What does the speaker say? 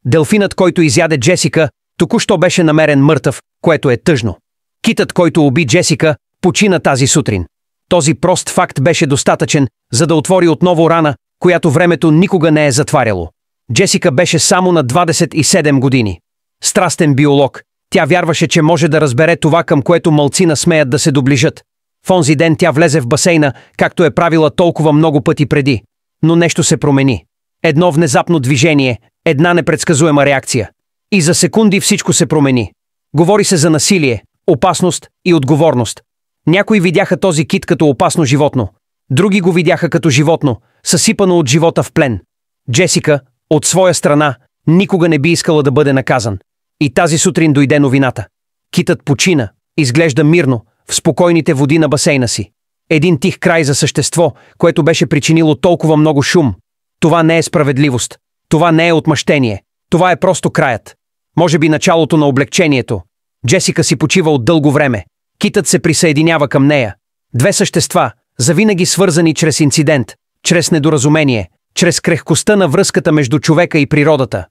Делфинът, който изяде Джесика, току-що беше намерен мъртъв, което е тъжно. Китът, който уби Джесика, почина тази сутрин. Този прост факт беше достатъчен, за да отвори отново рана, която времето никога не е затваряло. Джесика беше само на 27 години. Страстен биолог, тя вярваше, че може да разбере това, към което малцина смеят да се доближат. В онзи ден тя влезе в басейна, както е правила толкова много пъти преди. Но нещо се промени. Едно внезапно движение, една непредсказуема реакция. И за секунди всичко се промени. Говори се за насилие, опасност и отговорност. Някои видяха този кит като опасно животно. Други го видяха като животно, съсипано от живота в плен. Джесика, от своя страна, никога не би искала да бъде наказан. И тази сутрин дойде новината. Китът почина, изглежда мирно, в спокойните води на басейна си. Един тих край за същество, което беше причинило толкова много шум. Това не е справедливост. Това не е отмъщение. Това е просто краят. Може би началото на облегчението. Джесика си почива от дълго време. Китът се присъединява към нея. Две същества, завинаги свързани чрез инцидент, чрез недоразумение, чрез крехкостта на връзката между човека и природата.